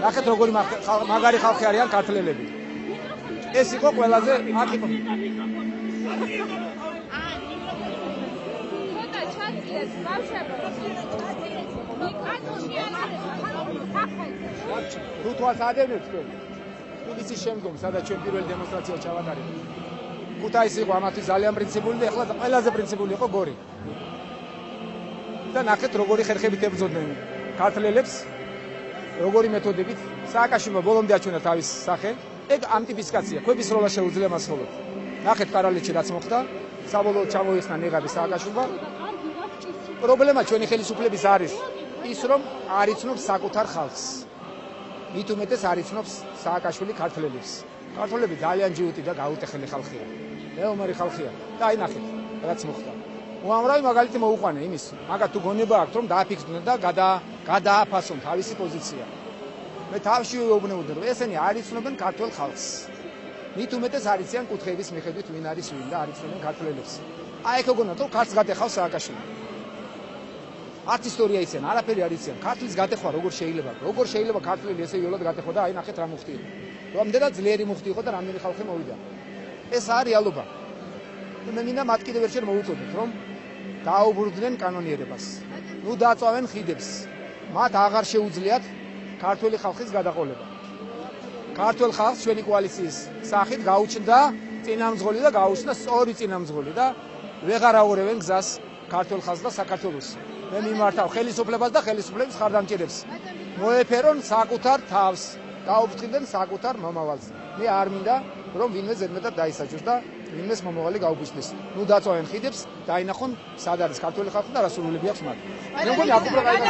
ნახეთ როგორი მაგარი ხალხი არიან ქართველები. ეს იყო ყველაზე აქ იყო. თუ თვალს ადევნებთ თქვენ. ისი შემდგომ სადაც ჩვენ პირველი დემონსტრაცია ჩავატარეთ. ქუთაისი იყო ამათთვის ძალიან პრინციპული და ეხლა ყველაზე პრინციპული იყო გორი. და ნახეთ როგორი ხერხებით ებრძოდნენ ქართველებს, როგორი მეთოდებით სააკაშვილმა ბოლომდე აჩვენა თავის სახე. ეგ ამტიფიკაცია, კვების როლა შეუძლია მას ხოლმე. ნახეთ პარალელში რაც მოხდა, საბოლოოდ ჩამოიხსნა ნიღაბი სააკაშვილმა. პრობლემა ჩვენი ხელისუფლების არის ის, რომ არ იცნობს საკუთარ ხალხს. მით უმეტეს არ იცნობს სააკაშვილი ქართველებს. ქართველები ძალიან ჯიუტი და გაუტეხილი ხალხია. მეომარი ხალხია და აი ნახეთ, რაც მოხდა. უამრავი მაგალითი მოუყვანე იმის, მაგათ თუ გონება აქვს, რომ დააფიქსდნენ და გადააფასონ თავისი პოზიცია. მე თავში ვეუბნებოდი, რომ ესენი არ იცნობენ ქართულ ხალხს. მით უმეტეს არ იციან კუთხეების მიხედვით ვინ არის ვინ და არ იცნობენ ქართველებს. აი ეგ გქონდათ, რომ ქართლს გადეხავს სააკაშვილი. არც ისტორია იციან, არაფერი არ იციან. ქართლის გადეხვა როგორ შეიძლება ქართველი ესე იოლად გადეხვა და აი ნახეთ რა მოხდა. რამდენად ძლიერი მოხდა იყო და რამდენი ხალხი მოვიდა. ეს არის რეალობა. მე მინდა მათ კიდევ ერთხელ მოვუწოდოთ, რომ დაუბრუნდნენ კანონიერებას. ნუ დაწვავენ ხიდებს. მათ აღარ შეუძლიათ ქართული ხალხის გადაყოლება. ქართულ ხალხს ჩვენი კოალიციის სახით გაუჩნდა წინამძღოლი და გაუჩნდა სწორი წინამძღოლი და ვეღარ აურევენ გზას ქართულ ხალხს და საქართველოს. მე მიმართავ ხელისუფლებას და ხელისუფლების ხარდამჭერებს. მოეფერონ საკუთარ თავს, გაუფრთხილდნენ საკუთარ მომავალს. მე არ მინდა რომ ვინმე ზედმეტად დაისაჯოს და ვინმეს მომავალი გაუგვისდეს. ნუ დაწვავენ ხიდებს, დაინახონ სად არის ქართული ხალხი და რა სურვილები აქვს მათ. მე მგონი აქ უფრო გაიგო.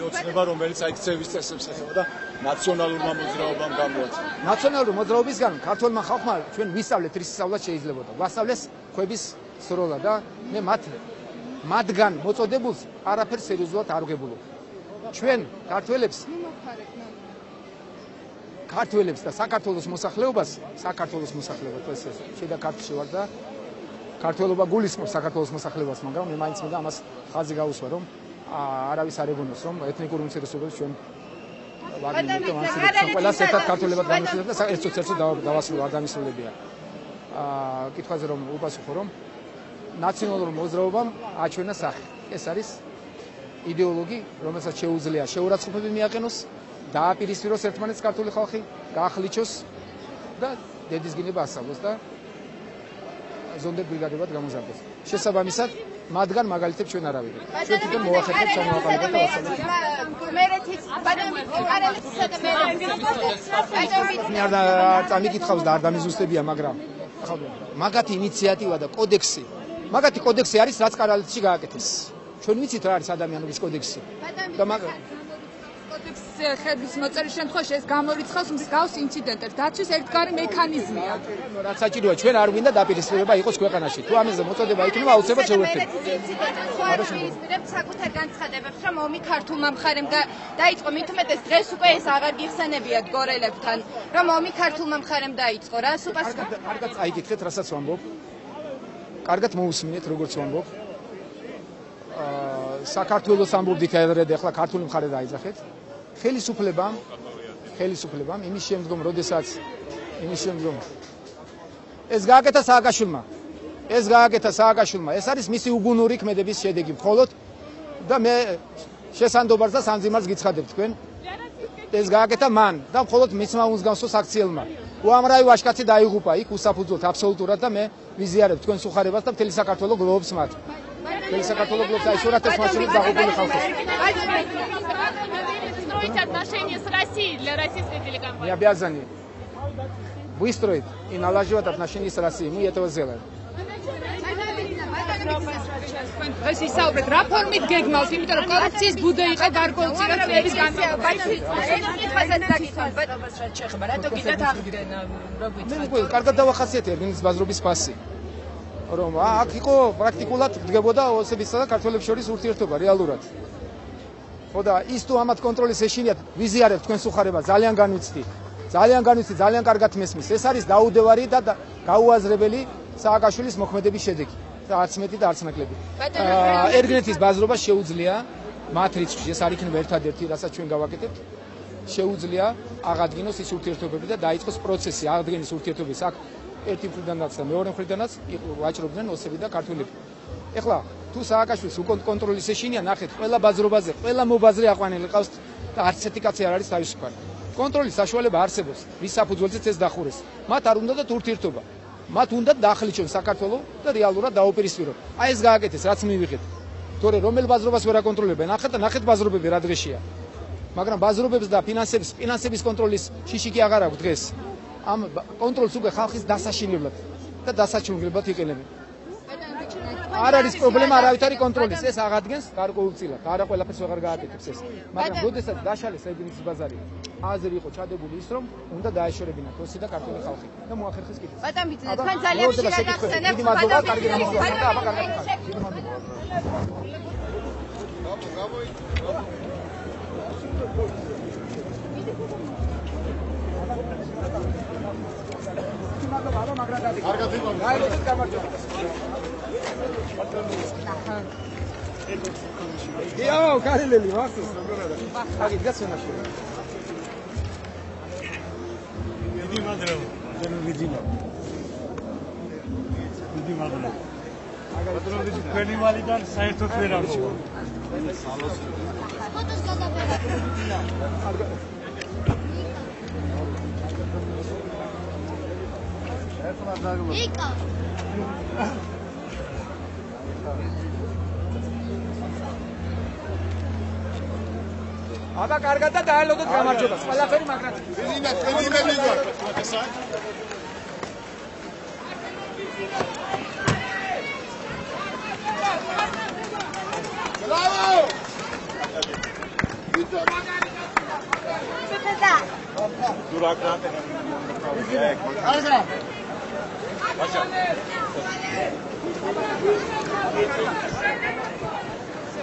ოცნება რომელიც აი ქცევის წესებს ეხება და ნაციონალურმა მოძრაობამ გამოაცხადა. ნაციონალური მოძრაობისგან ქართულმა ხალხმა ჩვენ ვისწავლეთ რის სწავლაც შეიძლებოდა. ვასწავლეს ხვების სროლა და მე მათგან მოწოდებულს არაფერს სერიოზულად არ ვგებულობ. ჩვენ ქართველებს და საქართველოს მოსახლეობას ეს შედა ქართლში ვარ და ქართველობა გულისხმობს საქართველოს მოსახლეობას, მაგრამ მე მაინც მინდა ამას ხაზი გაუსვა, რომ არავის არ ეგონოს, რომ ეთნიკური უმცირესობებს ჩვენ ვაგნებთ და მასწავლებს ყველას ერთად ქართველებად გამოსვლით და ერთ-ერთი დავასრულო არ დამისრულებია. კითხვაზე რომ უპასუხო, რომ ნაციონალურ მოძრაობამ აჩვენა სახე. ეს არის იდეოლოგი, რომელსაც შეუძლია შეურაცხყოფები მიაყენოს, დააპირისპიროს ერთმანეთს ქართული ხალხი, გაახლიჩოს და დედისგინება ასწავლოს და ზონდერ ბრიგადებად გამოზარდოს. შესაბამისად, მათგან მაგალითებს ჩვენ არ ავიღებთ. ჩვენ თვითონ მოახერხებთ ჩამოაყალიბოთ და ვასწავლოთ. მე არ წამიკითხავს და არ დამიზუსტებია, მაგრამ მაგათი ინიციატივა და კოდექსი, მაგათი კოდექსი არის რაც კარალეთში გააკეთეს. ჩვენ ვიცით რა არის ადამიანობის კოდექსი. და ხების მოწერის შემთხვევაში ეს გამორიცხავს მსგავს ინციდენტებს. დაცვის ერთგვარი მექანიზმია. რაც საჭიროა, ჩვენ არ გვინდა დაპირისპირება იყოს ქვეყანაში. თუ ამაზე მოწოდება იქნება, აუცილებლად შევერთებით. ინციდენტს საკუთარ განცხადებებს, რომ ომი ქართულმა მხარემ დაიწყო, მით უმეტეს დღეს უკვე ეს აღარ გიხსენებიათ გორელებთან, რომ ომი ქართულმა მხარემ დაიწყო რა. კარგად წაიკითხეთ, რასაც ვამბობ. კარგად მოусმინეთ, როგორც ვამბობ. საქართველოს ამბობდით ახლა ქართული მხარე დაიძახეთ. ხელისუფლებამ იმის შემდგომ, როდესაც ეს გააკეთა სააკაშვილმა. ეს არის მისი უგუნური ქმედების შედეგი მხოლოდ და მე შესანდობარს და სამძიმარს გიცხადებ თქვენ. ეს გააკეთა მან და მხოლოდ მისმა უმსგავსო საქციელმა. უამრავი ვაჟკაცი დაიღუპა იქ უსაფუძვლოდ აბსოლუტურად და მე ვიზიარებ თქვენ სუხარებას და მთელი საქართველოს გლოვობს მათ. მთელი საქართველოს გლოვობს აი სურათებს მაშინ დაღუპული ხალხი. Отношения с Россией для российской телекомпании. Мы обязаны выстроить и налаживать отношения с Россией. Мы этого сделаем. დღეს ისაუბრეთ რა ფორმით გეგმავს, იმიტომ რომ კორუფციის ბუდე იყო გარკვეულწილად წლების განმავლობაში. რატო კიდევ აღდგენ მე კარგად დავახასიათე ერგენის ბაზრობის ფასი. რომ აქ იყო პრაქტიკულად დგებოდა ოსებისა და ქართველებს შორის ურთიერთობა რეალურად. ხო და ის თუ ამათ კონტროლის ეშინიათ ვიზიარებთ თქვენს უხარება ძალიან განვიცდი. ძალიან კარგად მესმის. ეს არის დაუდევარი და გაუაზრებელი სააკაშვილის მოქმედების შედეგი. და არც მეტი და არც ნაკლები. ერგენეთის ბაზრობა შეუძლია მათ რიცხვში, ეს არ იქნება ერთადერთი, რასაც ჩვენ გავაკეთებთ, შეუძლია აღადგინოს ის ურთიერთობები და დაიწყოს პროცესი აღდგენის ურთიერთობის აქ ერთი მხრიდანაც და მეორე მხრიდანაც ვაჭრობდნენ ოსები და ქართველები. ეხლა თუ სააკაშვილის კონტროლის ეშინია, ნახეთ, ყველა ბაზრობაზე, ყველა მობაზრე აყვანილი ყავს და არც ერთი კაცი არ არის თავისუფალი. კონტროლის საშუალება არსებობს, ვის საფუძველზეც ეს დახურეს. მათ არ უნდათ ურთიერთობა. მათ უნდათ დაახლიჩონ საქართველო და რეალურად დაუპირისპირონ. აი ეს გააკეთეს, რაც მივიღეთ. თორე რომელ ბაზრობას ვერ აკონტროლებენ, ნახეთ ბაზრობები რა დღეშია. მაგრამ ბაზრობებს და ფინანსების კონტროლის შიშიკი აღარ აქვს დღეს. ამ კონტროლს უკვე ხალხის დასაშინებლად და დასაჩვენებლად იყენებენ. არ არის პრობლემა არავითარი კონტროლის, ეს აღადგენს გარკვეულწილად, არა ყველაფერს ვეღარ გააკეთებს ეს. მაგრამ როდესაც დაშალეს ერგენეთის ბაზარი, აზრი იყო ჩადებული ის, რომ უნდა დაეშორებინათ ოსი და ქართული ხალხი და მოახერხეს კიდეც. ბატონ ბიძინა, თქვენ ძალიან ხშირად ახსენებთ, კარგი გამოხმაურება და აბა კარგად ხარ. დიდი მადლობა. იო, კარილელი, ვახსოვს როგორია? აი, გასვენაში. დიდი მადლობა. დიდი მადლობა. ბატონო, თქვენი ვალიდან საერთოდ ვერ ამოვა. ფოტოს გადავიღე. იკა. აბა კარგად და დაალოდოთ გამარჯვებას. ყველაფერი მაგრად. ვინა თქვენი იმედი გვაქვს. ბრავო! Duracrate. Arga. Başa.